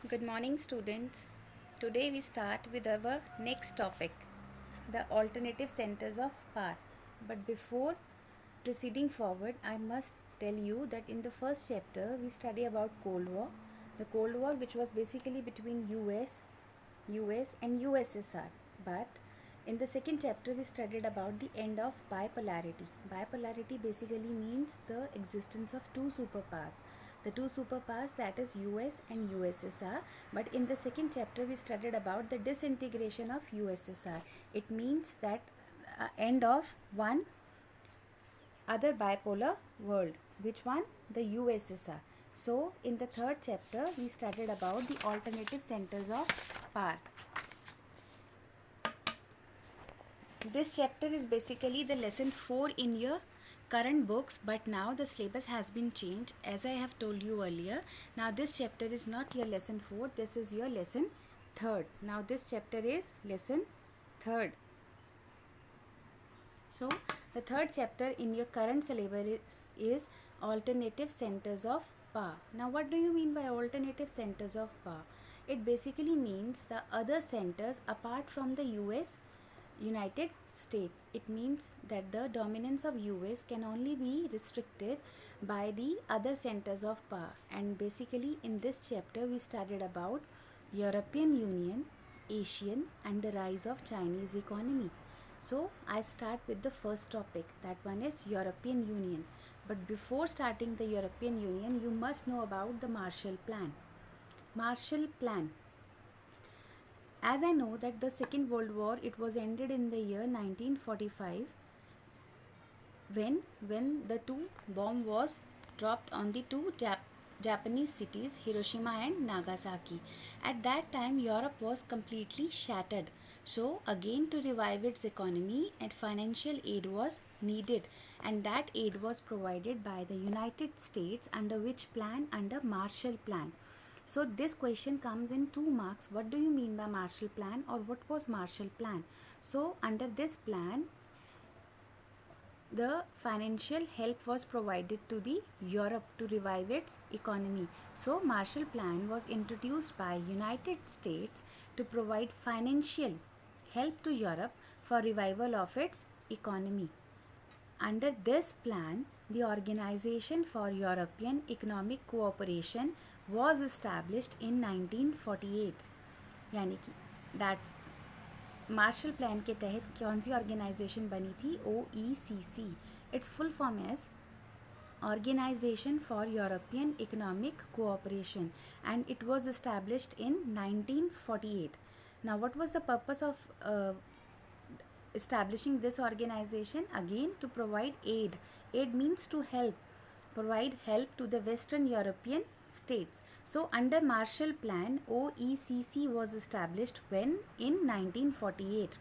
Good morning, students. Today we start with our next topic, the alternative centers of power. But before proceeding forward, I must tell you that in the first chapter we study about Cold War, the Cold War which was basically between US and USSR. But in the second chapter we studied about the end of bipolarity. Bipolarity basically means the existence of two superpowers, the two superpowers, that is US and USSR. But in the second chapter we studied about the disintegration of USSR. It means that end of one other bipolar world. Which one? The USSR. So in the third chapter we studied about the alternative centers of power. This chapter is basically the lesson 4 in your current books, but now the syllabus has been changed as I have told you earlier. Now this chapter is not your lesson 4, this is your lesson 3rd. Now this chapter is lesson 3rd. So the third chapter in your current syllabus is alternative centers of power. Now what do you mean by alternative centers of power? It basically means the other centers apart from the United States. It means that the dominance of US can only be restricted by the other centers of power. And basically in this chapter we studied about European Union, Asian and the rise of Chinese economy. So I start with the first topic, that one is European Union. But before starting the European Union, you must know about the Marshall Plan. Marshall Plan. As I know that the Second World War, it was ended in the year 1945 when the two bomb was dropped on the two Japanese cities, Hiroshima and Nagasaki. At that time, Europe was completely shattered. So again, to revive its economy and financial aid was needed, and that aid was provided by the United States under which plan? Under Marshall Plan. So this question comes in 2 marks. What do you mean by Marshall Plan, or what was Marshall Plan? So under this plan, the financial help was provided to the Europe to revive its economy. So Marshall Plan was introduced by United States to provide financial help to Europe for revival of its economy. Under this plan, the Organization for European Economic Cooperation was established in 1948. यानी कि that's Marshall plan के तहत कौन सी organisation बनी थी? OECD. It's full form as Organization for European Economic Cooperation, and it was established in 1948. Now what was the purpose of establishing this organization? Again, to provide aid. Aid means to help, provide help to the Western European states. So under Marshall Plan, OECD was established when? In 1948.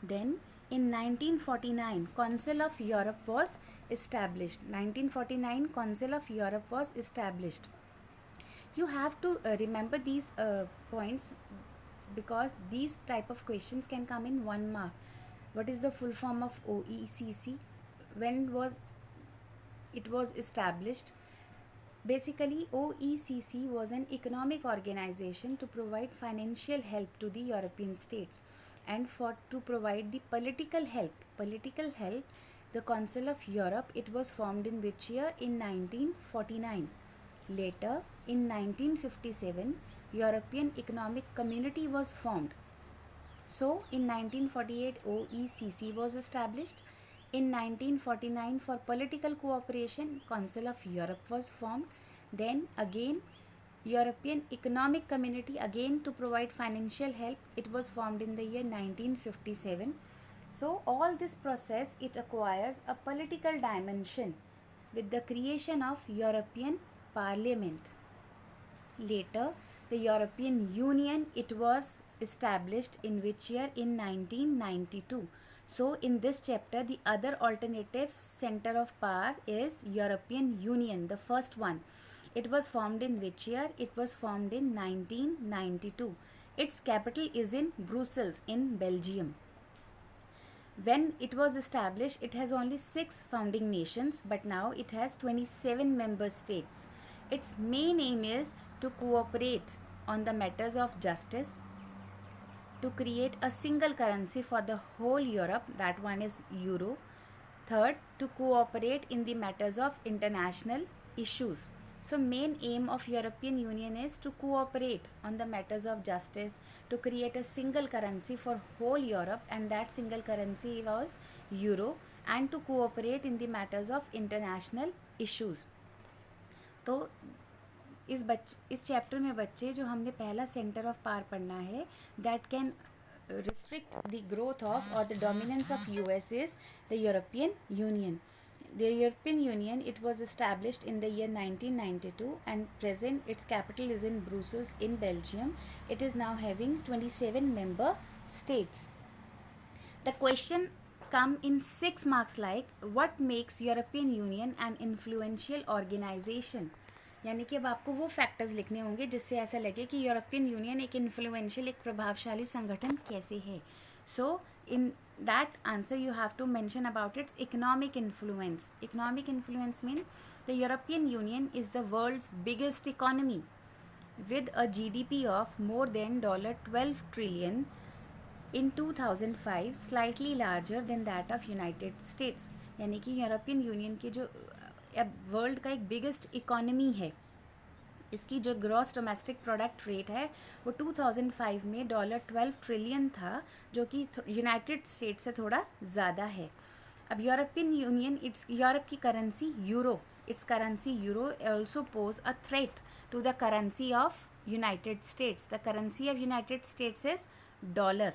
Then in 1949, Council of Europe was established. 1949 Council of Europe was established. You have to remember these points, because these type of questions can come in 1 mark. What is the full form of OECD? When was it was established? Basically, OECD was an economic organization to provide financial help to the European states, and to provide the political help. The Council of Europe, it was formed in which year? In 1949. Later, in 1957, European Economic Community was formed. So, in 1948, OECD was established. In 1949, for political cooperation, Council of Europe was formed. Then again, European Economic Community, again to provide financial help, it was formed in the year 1957. So all this process, it acquires a political dimension with the creation of European Parliament. Later, the European Union, it was established in which year? In 1992. So in this chapter, the other alternative center of power is European Union, the first one. It was formed in which year? It was formed in 1992. Its capital is in Brussels in Belgium. When it was established, it has only 6 founding nations, but now it has 27 member states. Its main aim is to cooperate on the matters of justice, to create a single currency for the whole Europe, that one is euro. Third, to cooperate in the matters of international issues. So main aim of European Union is to cooperate on the matters of justice, to create a single currency for whole Europe, and that single currency was euro, and to cooperate in the matters of international issues. तो इस chapter में बच्चे जो हमने पहला centre of power पढ़ना है, that can restrict the growth of or the dominance of US is the European Union. The European Union, it was established in the year 1992 and present its capital is in Brussels in Belgium. It is now having 27 member states. The question come in 6 marks like what makes European Union an influential organization. यानी कि अब आपको वो factors लिखने होंगे जिससे ऐसा लगे कि यूरोपियन यूनियन एक इन्फ्लुएंशियल, एक प्रभावशाली संगठन कैसे है. So in that answer you have to mention about its economic influence. Economic influence mean the European Union is the world's biggest economy with a GDP of more than $12 trillion in 2005, slightly larger than that of United States. यानी कि European union की जो अब world का एक biggest economy है, इसकी जो ग्रॉस डोमेस्टिक प्रोडक्ट रेट है वो 2005 में $12 ट्रिलियन था, जो कि यूनाइटेड स्टेट्स से थोड़ा ज़्यादा है. अब यूरोपियन यूनियन, इट्स यूरोप की currency euro, its currency euro also pose a threat to the currency of United States. The currency of United States is dollar,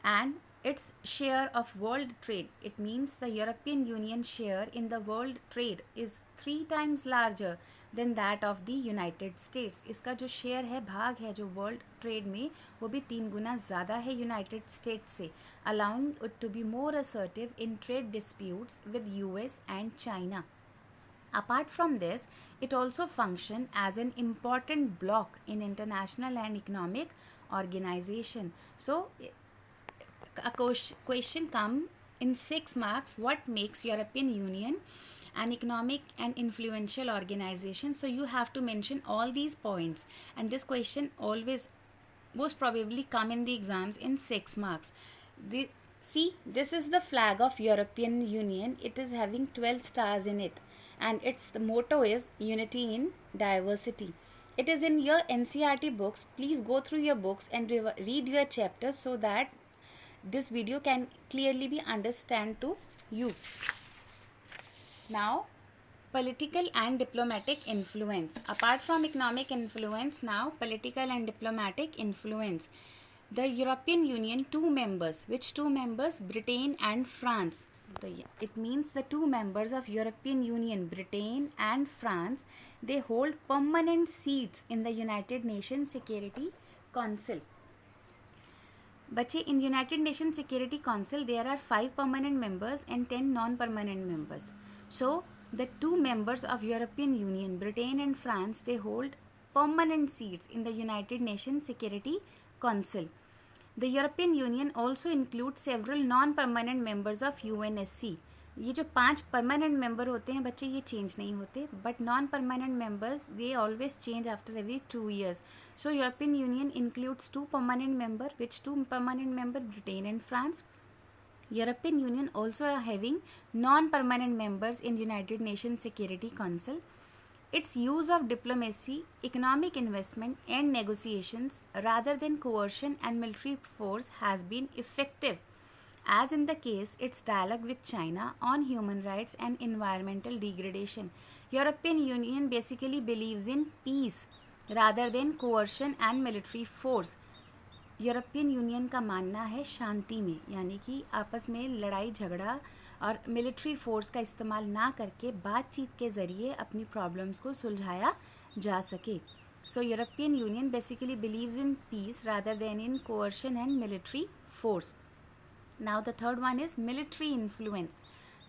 and its share of world trade, it means the European Union share in the world trade is 3 times larger than that of the United States. इसका जो share है, भाग है जो world trade में, वो भी 3 गुना ज़्यादा है यूनाइटेड स्टेट्स से, allowing it to be more assertive in trade disputes with US and China. Apart from this, it also functions as an important bloc in international and economic organization. So, a question come in 6 marks, what makes European Union an economic and influential organization? So, you have to mention all these points, and this question always most probably come in the exams in 6 marks. See, this is the flag of European Union. It is having 12 stars in it, and the motto is unity in diversity. It is in your NCERT books. Please go through your books and read your chapters so that this video can clearly be understood to you. Now, political and diplomatic influence. Apart from economic influence, now political and diplomatic influence. The European Union, 2 members. Which 2 members? Britain and France. It means the 2 members of European Union, Britain and France, they hold permanent seats in the United Nations Security Council. Bache, in United Nations Security Council, there are 5 permanent members and 10 non-permanent members. So, the 2 members of European Union, Britain and France, they hold permanent seats in the United Nations Security Council. The European Union also includes several non-permanent members of UNSC. ये जो 5 permanent member होते हैं बच्चे, ये change नहीं होते, but non permanent members they always change after every 2 years. So European Union includes 2 permanent members, which 2 permanent members? Britain and France. European Union also are having non-permanent members in United Nations Security Council. Its use of diplomacy, economic investment and negotiations rather than coercion and military force has been effective, as in the case its dialogue with China on human rights and environmental degradation. European Union basically believes in peace rather than coercion and military force. European union का मानना है शांति में, यानी कि आपस में लड़ाई झगड़ा और मिलिट्री फोर्स का इस्तेमाल ना करके बातचीत के ज़रिए अपनी प्रॉब्लम्स को सुलझाया जा सके. So European Union basically believes in peace rather than in coercion and military force. Now the third one is military influence.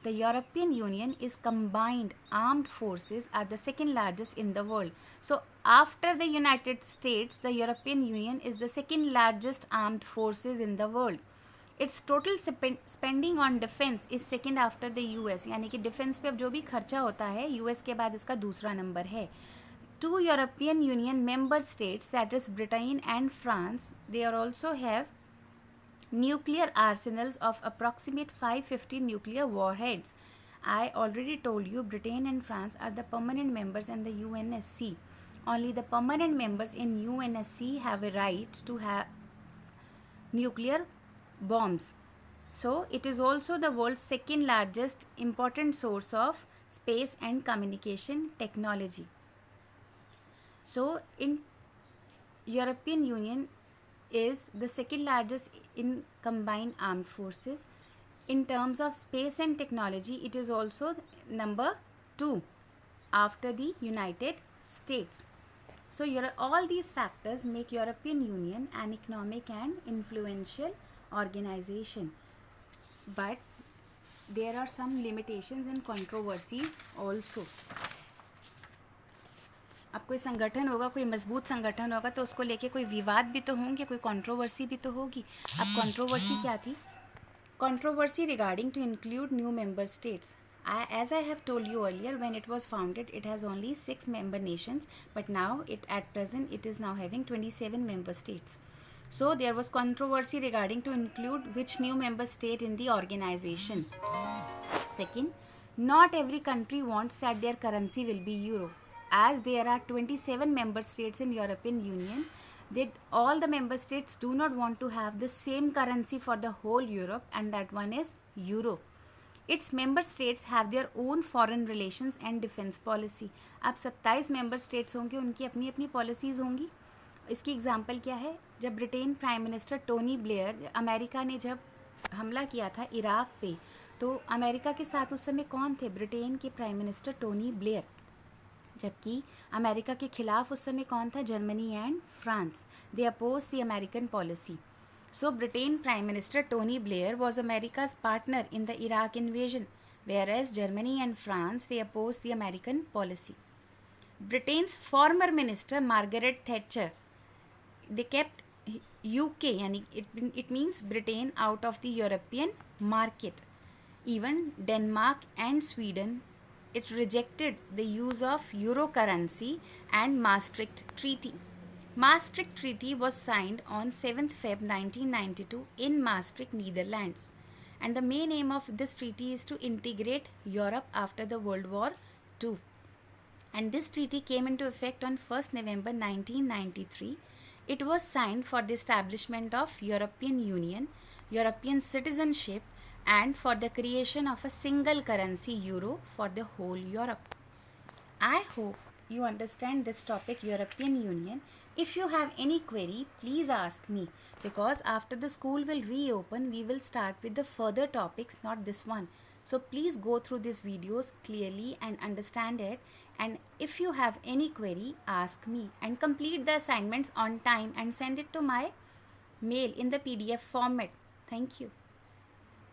The European Union is combined armed forces are the second largest in the world. So after the United States, the European Union is the second largest armed forces in the world. Its total spending on defense is second after the US. यानी कि defence पे अब जो भी खर्चा होता है US के बाद इसका दूसरा नंबर है. two European Union member states, that is Britain and France, they are also have nuclear arsenals of approximate 550 nuclear warheads. I already told you Britain and France are the permanent members in the UNSC. Only the permanent members in UNSC have a right to have nuclear bombs. So it is also the world's second largest important source of space and communication technology. So in European Union is the second largest in combined armed forces. In terms of space and technology, it is also number 2 after the United States. So all these factors make European Union an economic and influential organization. But there are some limitations and controversies also. अब कोई संगठन होगा, कोई मजबूत संगठन होगा तो उसको लेके कोई विवाद भी तो होंगे, कोई कंट्रोवर्सी भी तो होगी. अब कंट्रोवर्सी क्या थी? Controversy regarding to include new member states. As I have told you earlier, when it was founded, it has only 6 member nations, but now at present it is now having 27 member states. So there was controversy regarding to include which new member state in the organization. Second, not every country wants that their currency will be euro. As there are 27 member states in European Union, that all the member states do not want to have the same currency for the whole Europe, and that one is euro. Its member states have their own foreign relations and defense policy. अब 27 member states होंगे, उनकी अपनी अपनी policies होंगी. इसकी example क्या है? जब Britain prime minister Tony Blair, America ने जब हमला किया था इराक पे, तो अमेरिका के साथ उस समय कौन थे? ब्रिटेन के प्राइम मिनिस्टर टोनी ब्लेयर. जबकि अमेरिका के खिलाफ उस समय कौन था? Germany and France. They oppose the American policy. So Britain prime minister Tony Blair was America's partner in the Iraq invasion, whereas Germany and France, they opposed the American policy. Britain's former minister Margaret Thatcher, they kept UK, yani it means Britain, out of the European market. Even Denmark and Sweden, it rejected the use of euro currency and Maastricht Treaty. Maastricht Treaty was signed on 7th Feb 1992 in Maastricht, Netherlands. And the main aim of this treaty is to integrate Europe after the World War II. And this treaty came into effect on 1st November 1993. It was signed for the establishment of European Union, European citizenship, and for the creation of a single currency euro for the whole Europe. I hope you understand this topic, European Union. If you have any query, please ask me, because after the school will reopen, we will start with the further topics, not this one. So please go through these videos clearly and understand it. And if you have any query, ask me, and complete the assignments on time and send it to my mail in the PDF format. Thank you.